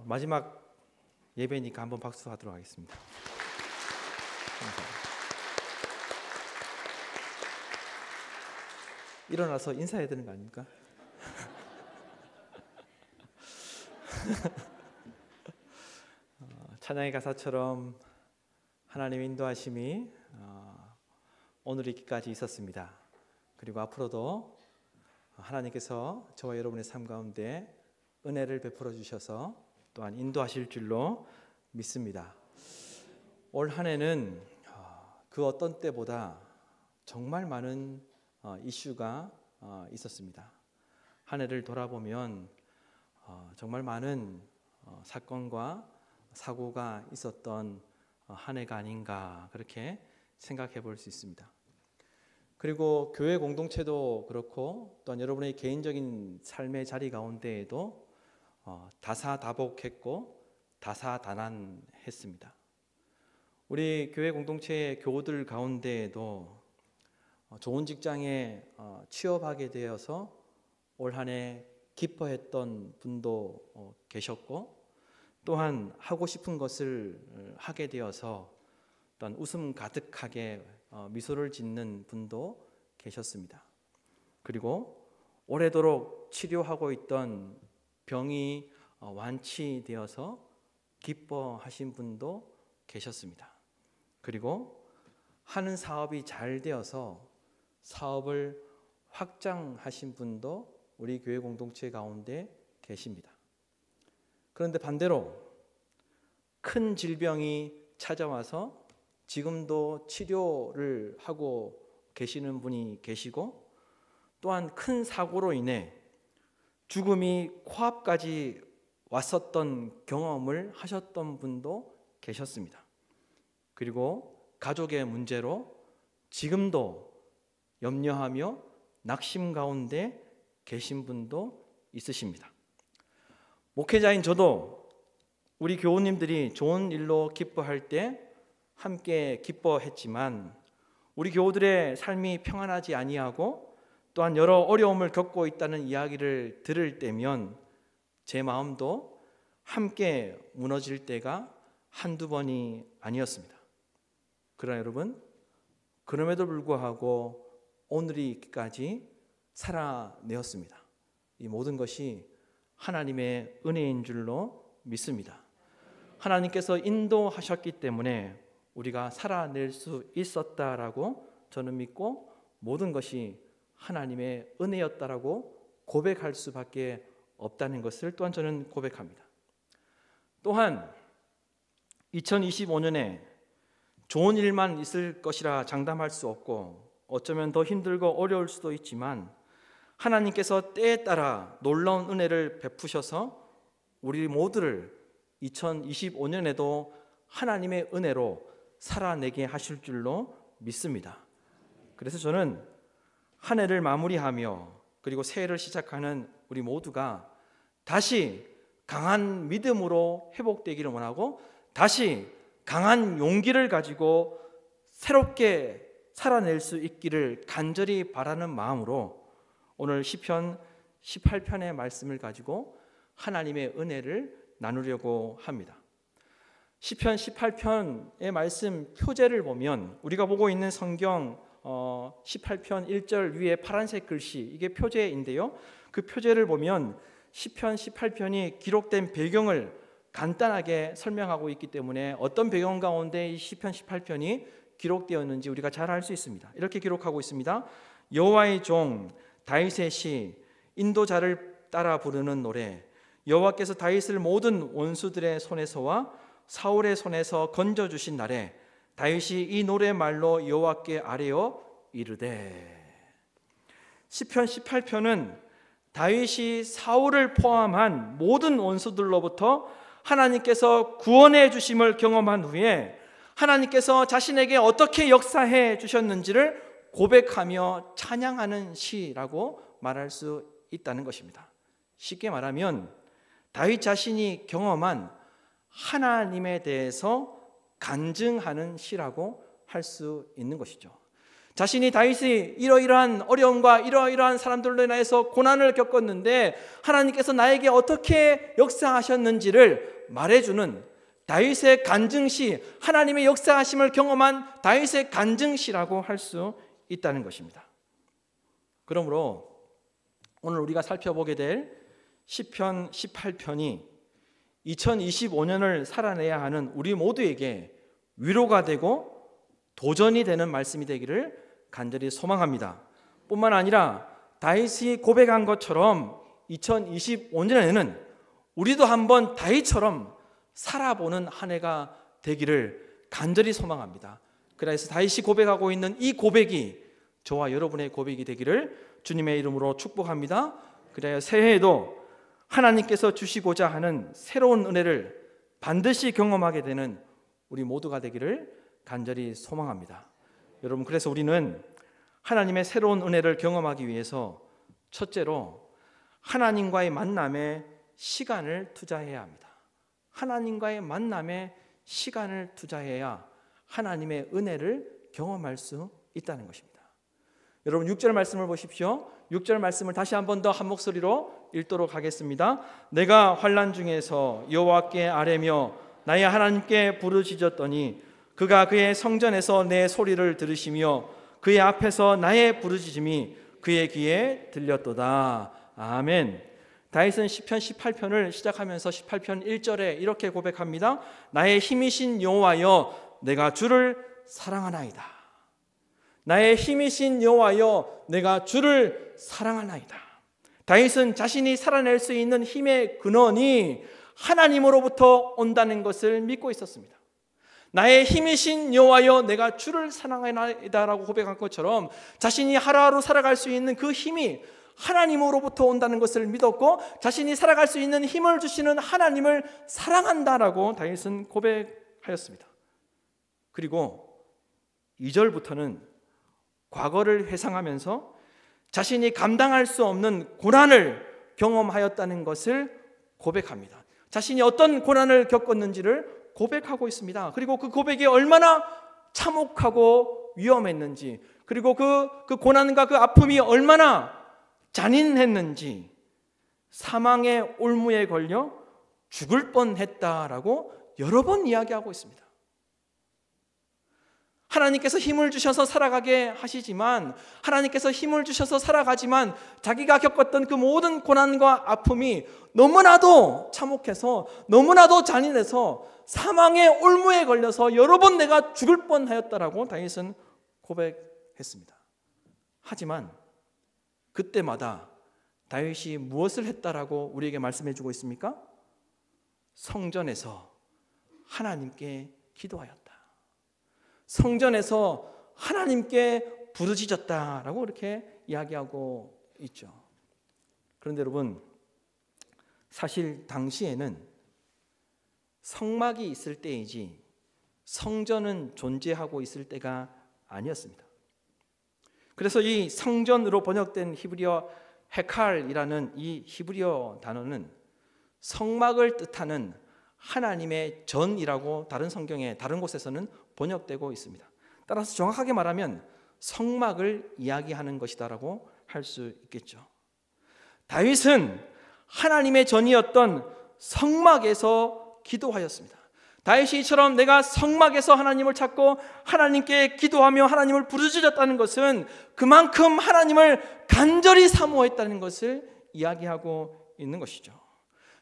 마지막 예배니까 한번 박수하도록 하겠습니다. 감사합니다. 일어나서 인사해야 되는 거 아닙니까? 찬양의 가사처럼 하나님의 인도하심이 오늘 있기까지 있었습니다. 그리고 앞으로도 하나님께서 저와 여러분의 삶 가운데 은혜를 베풀어 주셔서 또한 인도하실 줄로 믿습니다. 올 한 해는 그 어떤 때보다 정말 많은 이슈가 있었습니다. 한 해를 돌아보면 정말 많은 사건과 사고가 있었던 한 해가 아닌가 그렇게 생각해 볼 수 있습니다. 그리고 교회 공동체도 그렇고 또한 여러분의 개인적인 삶의 자리 가운데에도 다사다복했고 다사다난했습니다. 우리 교회 공동체의 교우들 가운데에도 좋은 직장에 취업하게 되어서 올 한 해 기뻐했던 분도 계셨고, 또한 하고 싶은 것을 하게 되어서 또한 웃음 가득하게 미소를 짓는 분도 계셨습니다. 그리고 오래도록 치료하고 있던 병이 완치되어서 기뻐하신 분도 계셨습니다. 그리고 하는 사업이 잘 되어서 사업을 확장하신 분도 우리 교회 공동체 가운데 계십니다. 그런데 반대로 큰 질병이 찾아와서 지금도 치료를 하고 계시는 분이 계시고, 또한 큰 사고로 인해 죽음이 코앞까지 왔었던 경험을 하셨던 분도 계셨습니다. 그리고 가족의 문제로 지금도 염려하며 낙심 가운데 계신 분도 있으십니다. 목회자인 저도 우리 교우님들이 좋은 일로 기뻐할 때 함께 기뻐했지만, 우리 교우들의 삶이 평안하지 아니하고 또한 여러 어려움을 겪고 있다는 이야기를 들을 때면 제 마음도 함께 무너질 때가 한두 번이 아니었습니다. 그러나 여러분, 그럼에도 불구하고 오늘이 있기까지 살아내었습니다. 이 모든 것이 하나님의 은혜인 줄로 믿습니다. 하나님께서 인도하셨기 때문에 우리가 살아낼 수 있었다라고 저는 믿고, 모든 것이 하나님의 은혜였다라고 고백할 수밖에 없다는 것을 또한 저는 고백합니다. 또한 2025년에 좋은 일만 있을 것이라 장담할 수 없고, 어쩌면 더 힘들고 어려울 수도 있지만 하나님께서 때에 따라 놀라운 은혜를 베푸셔서 우리 모두를 2025년에도 하나님의 은혜로 살아내게 하실 줄로 믿습니다. 그래서 저는 한 해를 마무리하며 그리고 새해를 시작하는 우리 모두가 다시 강한 믿음으로 회복되기를 원하고, 다시 강한 용기를 가지고 새롭게 살아낼 수 있기를 간절히 바라는 마음으로 오늘 시편 18편의 말씀을 가지고 하나님의 은혜를 나누려고 합니다. 시편 18편의 말씀 표제를 보면, 우리가 보고 있는 성경 18편 1절 위에 파란색 글씨, 이게 표제인데요, 그 표제를 보면 시편 18편이 기록된 배경을 간단하게 설명하고 있기 때문에 어떤 배경 가운데 이 시편 18편이 기록되었는지 우리가 잘 알 수 있습니다. 이렇게 기록하고 있습니다. 여호와의 종 다윗의 시, 인도자를 따라 부르는 노래. 여호와께서 다윗을 모든 원수들의 손에서와 사울의 손에서 건져주신 날에 다윗이 이 노래말로 여호와께 아뢰어 이르되. 시편 18편은 다윗이 사울을 포함한 모든 원수들로부터 하나님께서 구원해 주심을 경험한 후에 하나님께서 자신에게 어떻게 역사해 주셨는지를 고백하며 찬양하는 시라고 말할 수 있다는 것입니다. 쉽게 말하면 다윗 자신이 경험한 하나님에 대해서 간증하는 시라고 할 수 있는 것이죠. 자신이 다윗이 이러이러한 어려움과 이러이러한 사람들로 인해서 고난을 겪었는데 하나님께서 나에게 어떻게 역사하셨는지를 것을 말해주는 다윗의 간증시, 하나님의 역사하심을 경험한 다윗의 간증시라고 할 수 있다는 것입니다. 그러므로 오늘 우리가 살펴보게 될 시편 18편이 2025년을 살아내야 하는 우리 모두에게 위로가 되고 도전이 되는 말씀이 되기를 간절히 소망합니다. 뿐만 아니라 다윗이 고백한 것처럼 2025년에는 우리도 한번 다윗처럼 살아보는 한 해가 되기를 간절히 소망합니다. 그래서 다윗이 고백하고 있는 이 고백이 저와 여러분의 고백이 되기를 주님의 이름으로 축복합니다. 그래야 새해에도 하나님께서 주시고자 하는 새로운 은혜를 반드시 경험하게 되는 우리 모두가 되기를 간절히 소망합니다. 여러분, 그래서 우리는 하나님의 새로운 은혜를 경험하기 위해서 첫째로 하나님과의 만남에 시간을 투자해야 합니다. 하나님과의 만남에 시간을 투자해야 하나님의 은혜를 경험할 수 있다는 것입니다. 여러분 6절 말씀을 보십시오. 6절 말씀을 다시 한 번 더 한 목소리로 읽도록 하겠습니다. 내가 환난 중에서 여호와께 아뢰며 나의 하나님께 부르짖었더니 그가 그의 성전에서 내 소리를 들으시며 그의 앞에서 나의 부르짖음이 그의 귀에 들렸도다. 아멘. 다윗은 시편 18편을 시작하면서 18편 1절에 이렇게 고백합니다. 나의 힘이신 여호와여 내가 주를 사랑하나이다. 나의 힘이신 여호와여 내가 주를 사랑하나이다. 다윗은 자신이 살아낼 수 있는 힘의 근원이 하나님으로부터 온다는 것을 믿고 있었습니다. 나의 힘이신 여호와여 내가 주를 사랑하나이다라고 고백한 것처럼 자신이 하루하루 살아갈 수 있는 그 힘이 하나님으로부터 온다는 것을 믿었고 자신이 살아갈 수 있는 힘을 주시는 하나님을 사랑한다라고 다윗은 고백하였습니다. 그리고 2절부터는 과거를 회상하면서 자신이 감당할 수 없는 고난을 경험하였다는 것을 고백합니다. 자신이 어떤 고난을 겪었는지를 고백하고 있습니다. 그리고 그 고백이 얼마나 참혹하고 위험했는지, 그리고 그 고난과 그 아픔이 얼마나 잔인했는지, 사망의 올무에 걸려 죽을 뻔했다라고 여러 번 이야기하고 있습니다. 하나님께서 힘을 주셔서 살아가게 하시지만, 하나님께서 힘을 주셔서 살아가지만 자기가 겪었던 그 모든 고난과 아픔이 너무나도 참혹해서 너무나도 잔인해서 사망의 올무에 걸려서 여러 번 내가 죽을 뻔하였다라고 다윗은 고백했습니다. 하지만 그때마다 다윗이 무엇을 했다라고 우리에게 말씀해 주고 있습니까? 성전에서 하나님께 기도하였다. 성전에서 하나님께 부르짖었다라고 이렇게 이야기하고 있죠. 그런데 여러분, 사실 당시에는 성막이 있을 때이지 성전은 존재하고 있을 때가 아니었습니다. 그래서 이 성전으로 번역된 히브리어 헤칼이라는 이 히브리어 단어는 성막을 뜻하는 하나님의 전이라고 다른 성경에 다른 곳에서는 번역되고 있습니다. 따라서 정확하게 말하면 성막을 이야기하는 것이다라고 할 수 있겠죠. 다윗은 하나님의 전이었던 성막에서 기도하였습니다. 다윗이 이처럼 내가 성막에서 하나님을 찾고 하나님께 기도하며 하나님을 부르짖었다는 것은 그만큼 하나님을 간절히 사모했다는 것을 이야기하고 있는 것이죠.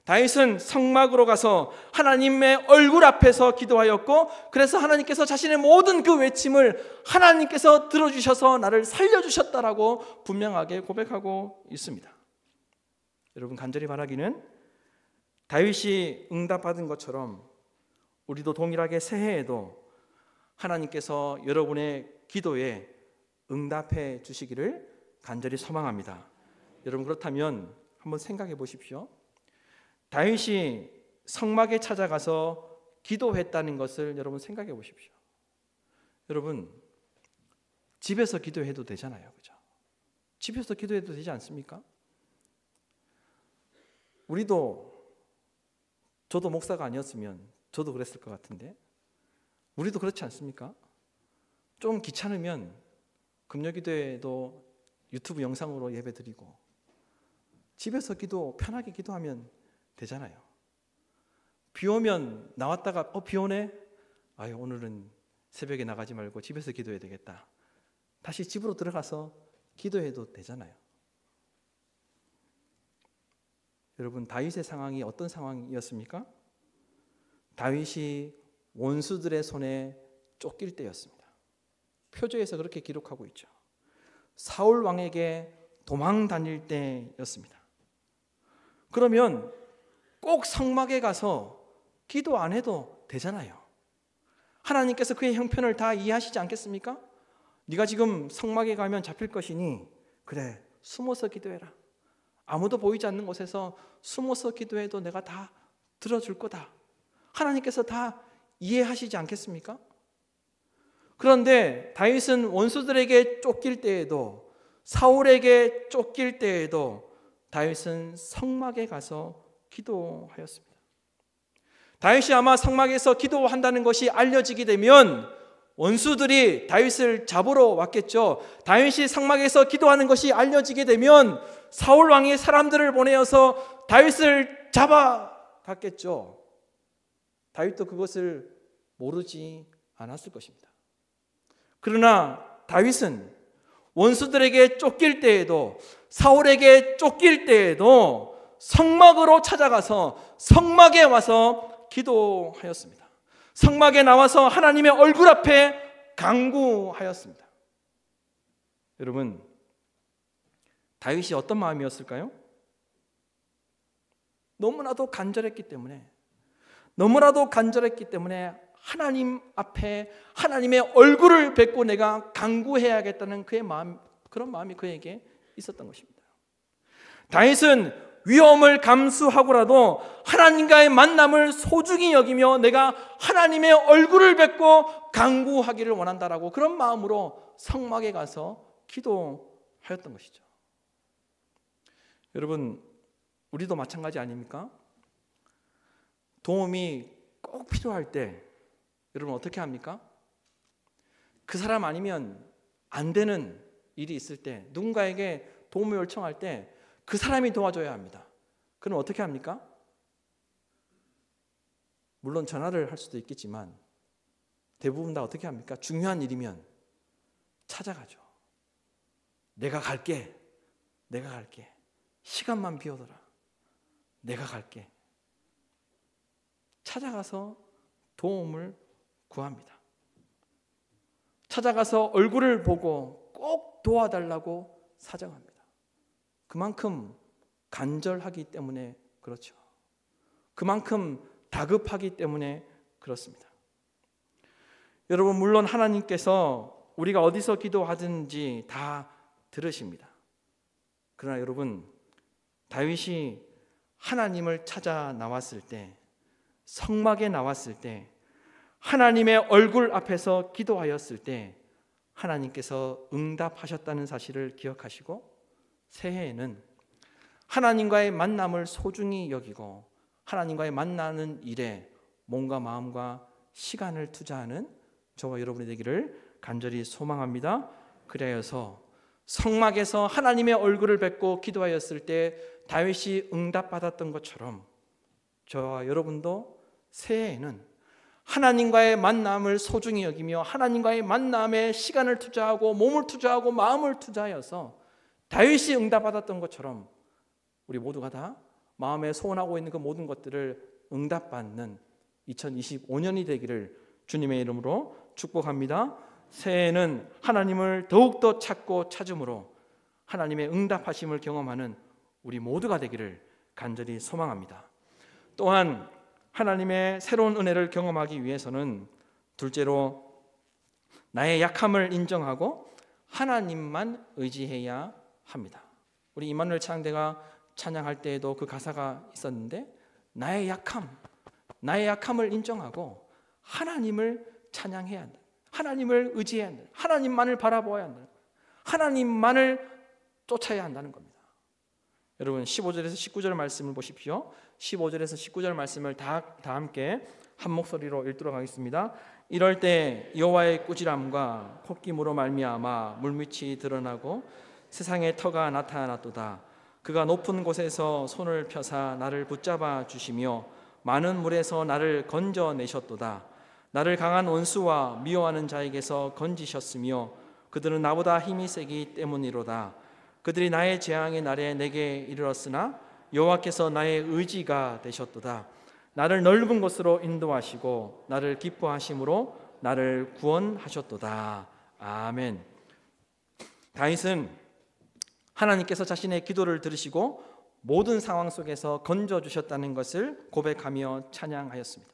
다윗은 성막으로 가서 하나님의 얼굴 앞에서 기도하였고, 그래서 하나님께서 자신의 모든 그 외침을 하나님께서 들어주셔서 나를 살려주셨다라고 분명하게 고백하고 있습니다. 여러분, 간절히 바라기는 다윗이 응답받은 것처럼 우리도 동일하게 새해에도 하나님께서 여러분의 기도에 응답해 주시기를 간절히 소망합니다. 여러분, 그렇다면 한번 생각해 보십시오. 다윗이 성막에 찾아가서 기도했다는 것을 여러분 생각해 보십시오. 여러분, 집에서 기도해도 되잖아요, 그죠? 집에서 기도해도 되지 않습니까? 저도 목사가 아니었으면 저도 그랬을 것 같은데, 우리도 그렇지 않습니까? 좀 귀찮으면 금요기도에도 유튜브 영상으로 예배드리고 집에서 편하게 기도하면 되잖아요. 비 오면 나왔다가 비 오네? 아유, 오늘은 새벽에 나가지 말고 집에서 기도해야 되겠다. 다시 집으로 들어가서 기도해도 되잖아요. 여러분, 다윗의 상황이 어떤 상황이었습니까? 다윗이 원수들의 손에 쫓길 때였습니다. 표제에서 그렇게 기록하고 있죠. 사울 왕에게 도망 다닐 때였습니다. 그러면 꼭 성막에 가서 기도 안 해도 되잖아요. 하나님께서 그의 형편을 다 이해하시지 않겠습니까? 네가 지금 성막에 가면 잡힐 것이니 그래, 숨어서 기도해라. 아무도 보이지 않는 곳에서 숨어서 기도해도 내가 다 들어줄 거다. 하나님께서 다 이해하시지 않겠습니까? 그런데 다윗은 원수들에게 쫓길 때에도, 사울에게 쫓길 때에도 다윗은 성막에 가서 기도하였습니다. 다윗이 아마 성막에서 기도한다는 것이 알려지게 되면 원수들이 다윗을 잡으러 왔겠죠. 다윗이 성막에서 기도하는 것이 알려지게 되면 사울 왕이 사람들을 보내어서 다윗을 잡아갔겠죠. 다윗도 그것을 모르지 않았을 것입니다. 그러나 다윗은 원수들에게 쫓길 때에도, 사울에게 쫓길 때에도 성막으로 찾아가서 성막에 와서 기도하였습니다. 성막에 나와서 하나님의 얼굴 앞에 간구하였습니다. 여러분, 다윗이 어떤 마음이었을까요? 너무나도 간절했기 때문에 하나님 앞에 하나님의 얼굴을 뵙고 내가 간구해야겠다는 그의 마음, 그런 마음이 그에게 있었던 것입니다. 다윗은 위험을 감수하고라도 하나님과의 만남을 소중히 여기며 내가 하나님의 얼굴을 뵙고 간구하기를 원한다라고 그런 마음으로 성막에 가서 기도하였던 것이죠. 여러분, 우리도 마찬가지 아닙니까? 도움이 꼭 필요할 때 여러분 어떻게 합니까? 그 사람 아니면 안 되는 일이 있을 때, 누군가에게 도움을 요청할 때 그 사람이 도와줘야 합니다. 그럼 어떻게 합니까? 물론 전화를 할 수도 있겠지만 대부분 다 어떻게 합니까? 중요한 일이면 찾아가죠. 내가 갈게. 시간만 비워둬라. 내가 갈게. 찾아가서 도움을 구합니다. 찾아가서 얼굴을 보고 꼭 도와달라고 사정합니다. 그만큼 간절하기 때문에 그렇죠. 그만큼 다급하기 때문에 그렇습니다. 여러분, 물론 하나님께서 우리가 어디서 기도하든지 다 들으십니다. 그러나 여러분, 다윗이 하나님을 찾아 나왔을 때, 성막에 나왔을 때, 하나님의 얼굴 앞에서 기도하였을 때 하나님께서 응답하셨다는 사실을 기억하시고 새해에는 하나님과의 만남을 소중히 여기고 하나님과의 만나는 일에 몸과 마음과 시간을 투자하는 저와 여러분이 되기를 간절히 소망합니다. 그래서 성막에서 하나님의 얼굴을 뵙고 기도하였을 때 다윗이 응답받았던 것처럼 저와 여러분도 새해에는 하나님과의 만남을 소중히 여기며 하나님과의 만남에 시간을 투자하고 몸을 투자하고 마음을 투자하여서 다윗이 응답받았던 것처럼 우리 모두가 다 마음에 소원하고 있는 그 모든 것들을 응답받는 2025년이 되기를 주님의 이름으로 축복합니다. 새해에는 하나님을 더욱더 찾고 찾음으로 하나님의 응답하심을 경험하는 우리 모두가 되기를 간절히 소망합니다. 또한 하나님의 새로운 은혜를 경험하기 위해서는 둘째로 나의 약함을 인정하고 하나님만 의지해야 합니다. 우리 임마누엘 찬양대가 찬양할 때에도 그 가사가 있었는데 나의 약함을 인정하고 하나님을 찬양해야 한다. 하나님을 의지해야 한다. 하나님만을 바라보아야 한다. 하나님만을 쫓아야 한다는 겁니다. 여러분 15절에서 19절 말씀을 보십시오. 15절에서 19절 말씀을 다 함께 한 목소리로 읽도록 하겠습니다. 이럴 때 여호와의 꾸지람과 콧김으로 말미암아 물밑이 드러나고 세상의 터가 나타났도다. 그가 높은 곳에서 손을 펴사 나를 붙잡아 주시며 많은 물에서 나를 건져내셨도다. 나를 강한 원수와 미워하는 자에게서 건지셨으며 그들은 나보다 힘이 세기 때문이로다. 그들이 나의 재앙의 날에 내게 이르렀으나 여호와께서 나의 의지가 되셨도다. 나를 넓은 곳으로 인도하시고 나를 기뻐하심으로 나를 구원하셨도다. 아멘. 다윗은 하나님께서 자신의 기도를 들으시고 모든 상황 속에서 건져주셨다는 것을 고백하며 찬양하였습니다.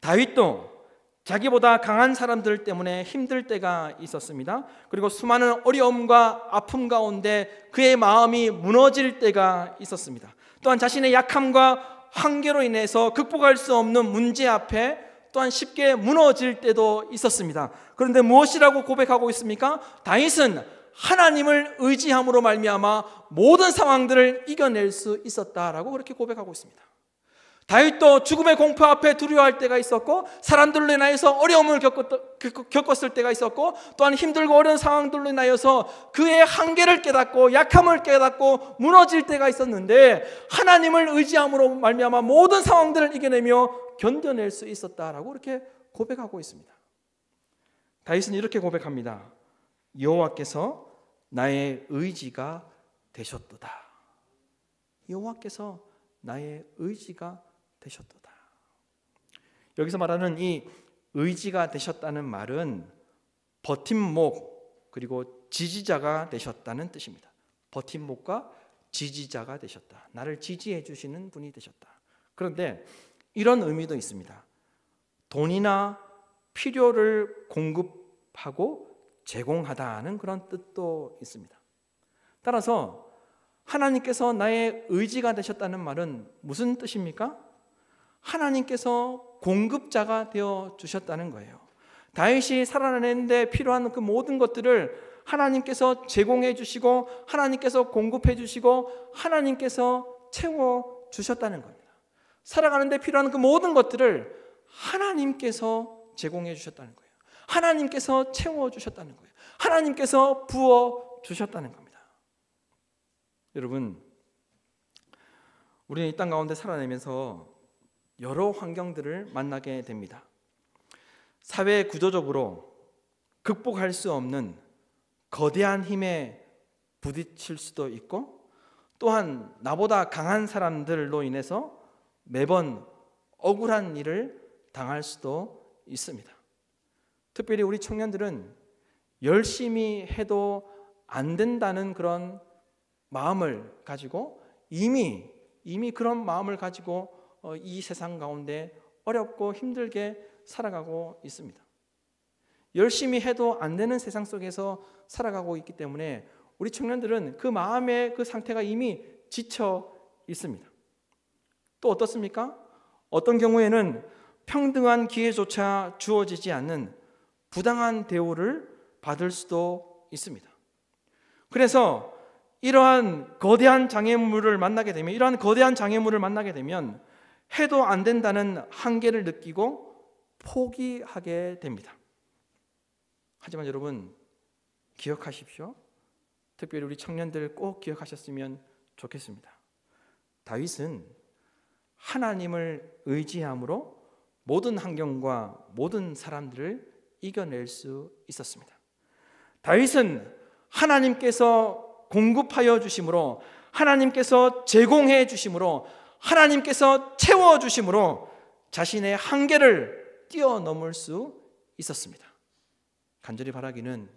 다윗도 자기보다 강한 사람들 때문에 힘들 때가 있었습니다. 그리고 수많은 어려움과 아픔 가운데 그의 마음이 무너질 때가 있었습니다. 또한 자신의 약함과 한계로 인해서 극복할 수 없는 문제 앞에 또한 쉽게 무너질 때도 있었습니다. 그런데 무엇이라고 고백하고 있습니까? 다윗은 하나님을 의지함으로 말미암아 모든 상황들을 이겨낼 수 있었다라고 그렇게 고백하고 있습니다. 다윗도 죽음의 공포 앞에 두려워할 때가 있었고 사람들로 인하여서 어려움을 겪었을 때가 있었고 또한 힘들고 어려운 상황들로 인하여서 그의 한계를 깨닫고 약함을 깨닫고 무너질 때가 있었는데 하나님을 의지함으로 말미암아 모든 상황들을 이겨내며 견뎌낼 수 있었다라고 이렇게 고백하고 있습니다. 다윗은 이렇게 고백합니다. 여호와께서 나의 의지가 되셨도다. 여호와께서 나의 의지가 되셨도다. 여기서 말하는 이 의지가 되셨다는 말은 버팀목 그리고 지지자가 되셨다는 뜻입니다. 버팀목과 지지자가 되셨다. 나를 지지해 주시는 분이 되셨다. 그런데 이런 의미도 있습니다. 돈이나 필요를 공급하고 제공하다는 그런 뜻도 있습니다. 따라서 하나님께서 나의 의지가 되셨다는 말은 무슨 뜻입니까? 하나님께서 공급자가 되어 주셨다는 거예요. 다윗이 살아내는데 필요한 그 모든 것들을 하나님께서 제공해 주시고 하나님께서 공급해 주시고 하나님께서 채워 주셨다는 겁니다. 살아가는데 필요한 그 모든 것들을 하나님께서 제공해 주셨다는 거예요. 하나님께서 채워 주셨다는 거예요. 하나님께서 부어 주셨다는 겁니다. 여러분, 우리는 이 땅 가운데 살아내면서 여러 환경들을 만나게 됩니다. 사회 구조적으로 극복할 수 없는 거대한 힘에 부딪힐 수도 있고 또한 나보다 강한 사람들로 인해서 매번 억울한 일을 당할 수도 있습니다. 특별히 우리 청년들은 열심히 해도 안 된다는 그런 마음을 가지고 이미 그런 마음을 가지고 이 세상 가운데 어렵고 힘들게 살아가고 있습니다. 열심히 해도 안 되는 세상 속에서 살아가고 있기 때문에 우리 청년들은 그 마음의 그 상태가 이미 지쳐 있습니다. 또 어떻습니까? 어떤 경우에는 평등한 기회조차 주어지지 않는 부당한 대우를 받을 수도 있습니다. 그래서 이러한 거대한 장애물을 만나게 되면 해도 안 된다는 한계를 느끼고 포기하게 됩니다. 하지만 여러분 기억하십시오. 특별히 우리 청년들 꼭 기억하셨으면 좋겠습니다. 다윗은 하나님을 의지함으로 모든 환경과 모든 사람들을 이겨낼 수 있었습니다. 다윗은 하나님께서 공급하여 주심으로 하나님께서 제공해 주심으로 하나님께서 채워 주심으로 자신의 한계를 뛰어넘을 수 있었습니다. 간절히 바라기는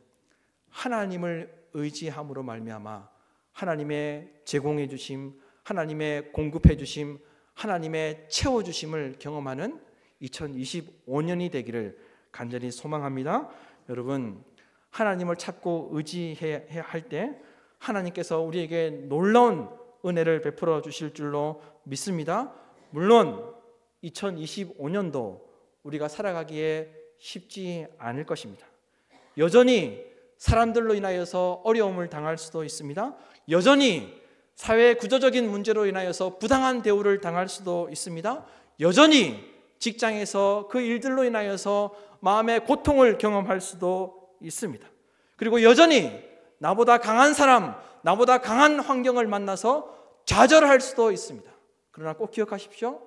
하나님을 의지함으로 말미암아 하나님의 제공해 주심, 하나님의 공급해 주심, 하나님의 채워 주심을 경험하는 2025년이 되기를 간절히 소망합니다. 여러분, 하나님을 찾고 의지해야 할 때 하나님께서 우리에게 놀라운 은혜를 베풀어 주실 줄로 믿습니다. 물론 2025년도 우리가 살아가기에 쉽지 않을 것입니다. 여전히 사람들로 인하여서 어려움을 당할 수도 있습니다. 여전히 사회 구조적인 문제로 인하여서 부당한 대우를 당할 수도 있습니다. 여전히 직장에서 그 일들로 인하여서 마음의 고통을 경험할 수도 있습니다. 그리고 여전히 나보다 강한 사람, 나보다 강한 환경을 만나서 좌절할 수도 있습니다. 그러나 꼭 기억하십시오.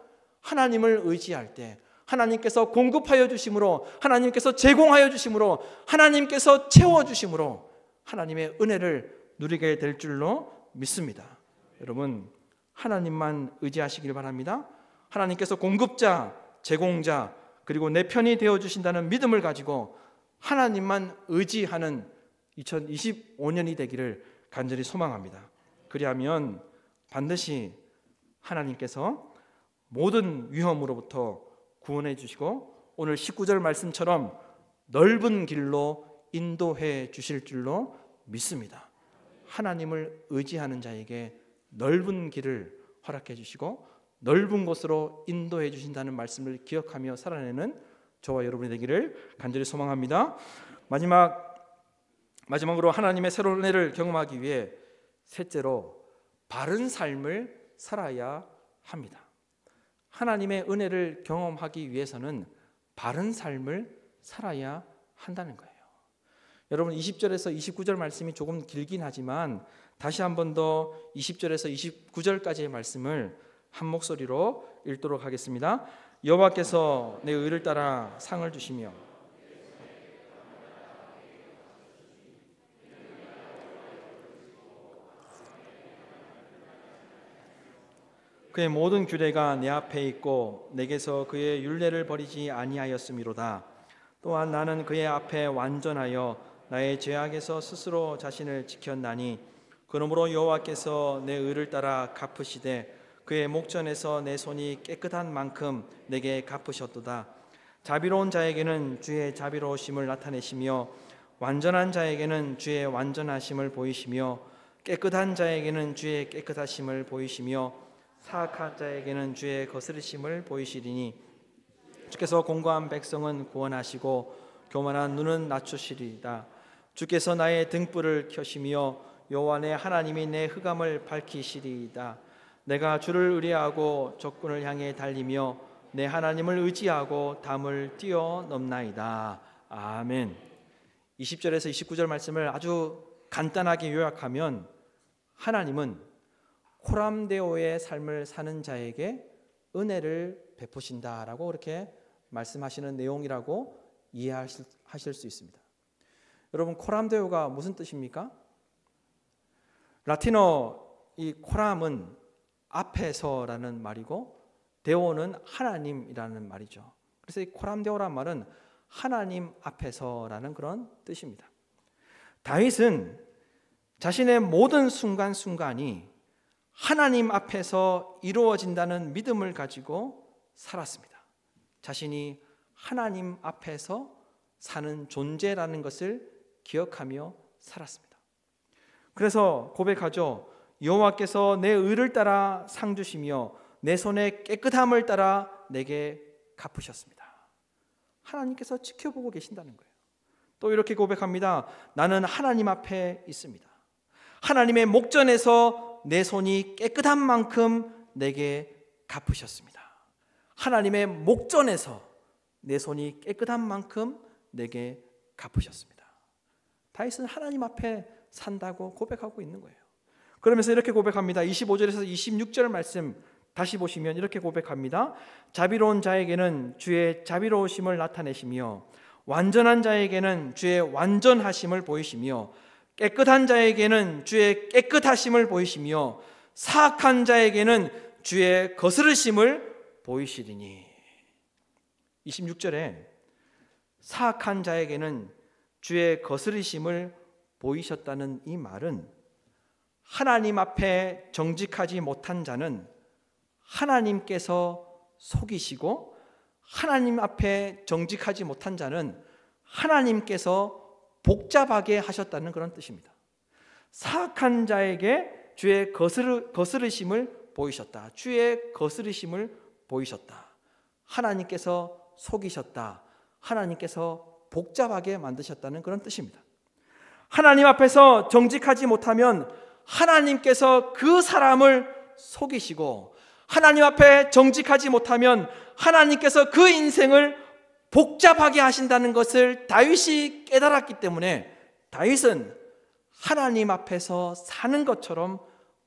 하나님을 의지할 때 하나님께서 공급하여 주심으로, 하나님께서 제공하여 주심으로, 하나님께서 채워주심으로 하나님의 은혜를 누리게 될 줄로 믿습니다. 여러분, 하나님만 의지하시길 바랍니다. 하나님께서 공급자, 제공자, 그리고 내 편이 되어주신다는 믿음을 가지고 하나님만 의지하는 2025년이 되기를 간절히 소망합니다. 그리하면 반드시 하나님께서 모든 위험으로부터 구원해 주시고 오늘 19절 말씀처럼 넓은 길로 인도해 주실 줄로 믿습니다. 하나님을 의지하는 자에게 넓은 길을 허락해 주시고 넓은 곳으로 인도해 주신다는 말씀을 기억하며 살아내는 저와 여러분이 되기를 간절히 소망합니다. 마지막으로 하나님의 새로운 은혜를 경험하기 위해 셋째로 바른 삶을 살아야 합니다. 하나님의 은혜를 경험하기 위해서는 바른 삶을 살아야 한다는 거예요. 여러분, 20절에서 29절 말씀이 조금 길긴 하지만 다시 한 번 더 20절에서 29절까지의 말씀을 한 목소리로 읽도록 하겠습니다. 여호와께서 내 의를 따라 상을 주시며 그의 모든 규례가 내 앞에 있고 내게서 그의 율례를 버리지 아니하였음이로다. 또한 나는 그의 앞에 완전하여 나의 죄악에서 스스로 자신을 지켰나니 그러므로 여호와께서 내 의를 따라 갚으시되 그의 목전에서 내 손이 깨끗한 만큼 내게 갚으셨도다. 자비로운 자에게는 주의 자비로우심을 나타내시며 완전한 자에게는 주의 완전하심을 보이시며 깨끗한 자에게는 주의 깨끗하심을 보이시며 사악한 자에게는 주의 거스르심을 보이시리니 주께서 공고한 백성은 구원하시고 교만한 눈은 낮추시리이다. 주께서 나의 등불을 켜시며 여호와 내 하나님이 내 흑암을 밝히시리이다. 내가 주를 의뢰하고 적군을 향해 달리며 내 하나님을 의지하고 담을 뛰어넘나이다. 아멘. 20절에서 29절 말씀을 아주 간단하게 요약하면 하나님은 코람데오의 삶을 사는 자에게 은혜를 베푸신다라고 그렇게 말씀하시는 내용이라고 이해하실 수 있습니다. 여러분, 코람데오가 무슨 뜻입니까? 라틴어 이 코람은 앞에서라는 말이고 데오는 하나님이라는 말이죠. 그래서 이 코람데오란 말은 하나님 앞에서라는 그런 뜻입니다. 다윗은 자신의 모든 순간순간이 하나님 앞에서 이루어진다는 믿음을 가지고 살았습니다. 자신이 하나님 앞에서 사는 존재라는 것을 기억하며 살았습니다. 그래서 고백하죠. 여호와께서 내 의를 따라 상 주시며 내 손의 깨끗함을 따라 내게 갚으셨습니다. 하나님께서 지켜보고 계신다는 거예요. 또 이렇게 고백합니다. 나는 하나님 앞에 있습니다. 하나님의 목전에서 내 손이 깨끗한 만큼 내게 갚으셨습니다. 하나님의 목전에서 내 손이 깨끗한 만큼 내게 갚으셨습니다. 다윗은 하나님 앞에 산다고 고백하고 있는 거예요. 그러면서 이렇게 고백합니다. 25절에서 26절 말씀 다시 보시면 이렇게 고백합니다. 자비로운 자에게는 주의 자비로우심을 나타내시며 완전한 자에게는 주의 완전하심을 보이시며 깨끗한 자에게는 주의 깨끗하심을 보이시며 사악한 자에게는 주의 거스르심을 보이시리니. 26절에 사악한 자에게는 주의 거스르심을 보이셨다는 이 말은 하나님 앞에 정직하지 못한 자는 하나님께서 속이시고 하나님 앞에 정직하지 못한 자는 하나님께서 복잡하게 하셨다는 그런 뜻입니다. 사악한 자에게 주의 거스르심을 보이셨다. 주의 거스르심을 보이셨다. 하나님께서 속이셨다. 하나님께서 복잡하게 만드셨다는 그런 뜻입니다. 하나님 앞에서 정직하지 못하면 하나님께서 그 사람을 속이시고 하나님 앞에 정직하지 못하면 하나님께서 그 인생을 복잡하게 하신다는 것을 다윗이 깨달았기 때문에 다윗은 하나님 앞에서 사는 것처럼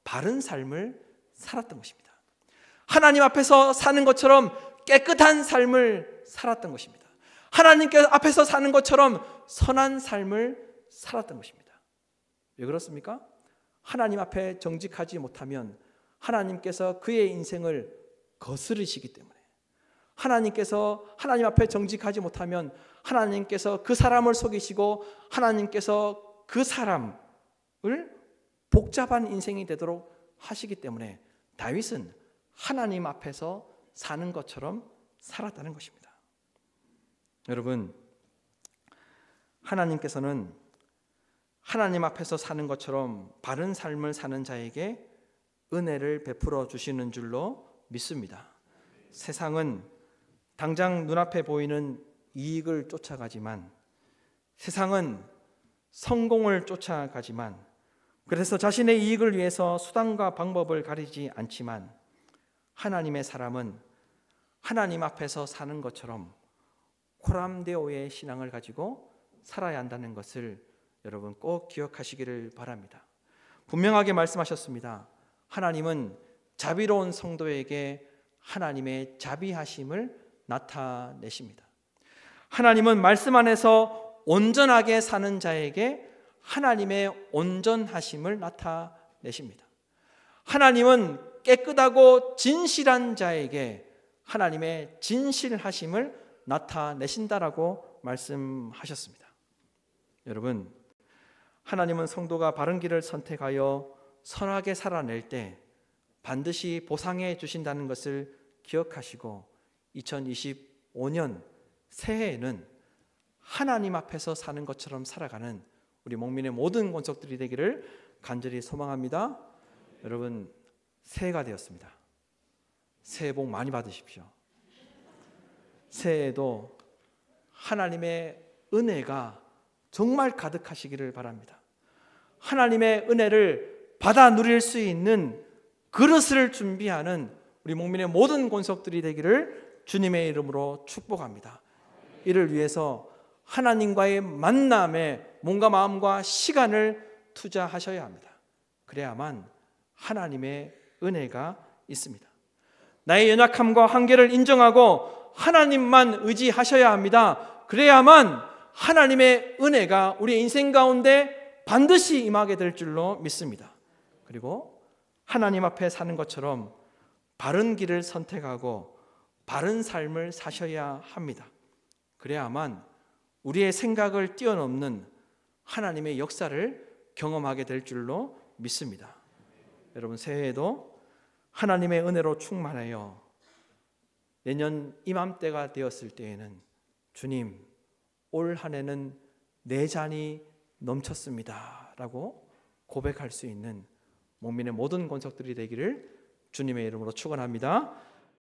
바른 삶을 살았던 것입니다. 하나님 앞에서 사는 것처럼 깨끗한 삶을 살았던 것입니다. 하나님께 앞에서 사는 것처럼 선한 삶을 살았던 것입니다. 왜 그렇습니까? 하나님 앞에 정직하지 못하면 하나님께서 그의 인생을 거스르시기 때문에, 하나님께서 하나님 앞에 정직하지 못하면 하나님께서 그 사람을 속이시고 하나님께서 그 사람을 복잡한 인생이 되도록 하시기 때문에 다윗은 하나님 앞에서 사는 것처럼 살았다는 것입니다. 여러분, 하나님께서는 하나님 앞에서 사는 것처럼 바른 삶을 사는 자에게 은혜를 베풀어 주시는 줄로 믿습니다. 세상은 당장 눈앞에 보이는 이익을 쫓아가지만, 세상은 성공을 쫓아가지만, 그래서 자신의 이익을 위해서 수단과 방법을 가리지 않지만, 하나님의 사람은 하나님 앞에서 사는 것처럼 코람데오의 신앙을 가지고 살아야 한다는 것을 여러분 꼭 기억하시기를 바랍니다. 분명하게 말씀하셨습니다. 하나님은 자비로운 성도에게 하나님의 자비하심을 나타내십니다. 하나님은 말씀 안에서 온전하게 사는 자에게 하나님의 온전하심을 나타내십니다. 하나님은 깨끗하고 진실한 자에게 하나님의 진실하심을 나타내신다라고 말씀하셨습니다. 여러분, 하나님은 성도가 바른 길을 선택하여 선하게 살아낼 때 반드시 보상해 주신다는 것을 기억하시고 2025년 새해에는 하나님 앞에서 사는 것처럼 살아가는 우리 목민의 모든 권속들이 되기를 간절히 소망합니다. 여러분, 새해가 되었습니다. 새해 복 많이 받으십시오. 새해에도 하나님의 은혜가 정말 가득하시기를 바랍니다. 하나님의 은혜를 받아 누릴 수 있는 그릇을 준비하는 우리 목민의 모든 권속들이 되기를 주님의 이름으로 축복합니다. 이를 위해서 하나님과의 만남에 몸과 마음과 시간을 투자하셔야 합니다. 그래야만 하나님의 은혜가 있습니다. 나의 연약함과 한계를 인정하고 하나님만 의지하셔야 합니다. 그래야만 하나님의 은혜가 우리의 인생 가운데 반드시 임하게 될 줄로 믿습니다. 그리고 하나님 앞에 사는 것처럼 바른 길을 선택하고 바른 삶을 사셔야 합니다. 그래야만 우리의 생각을 뛰어넘는 하나님의 역사를 경험하게 될 줄로 믿습니다. 여러분, 새해에도 하나님의 은혜로 충만하여 내년 이맘때가 되었을 때에는 주님, 올 한 해는 내 잔이 넘쳤습니다 라고 고백할 수 있는 목민의 모든 권속들이 되기를 주님의 이름으로 축원합니다.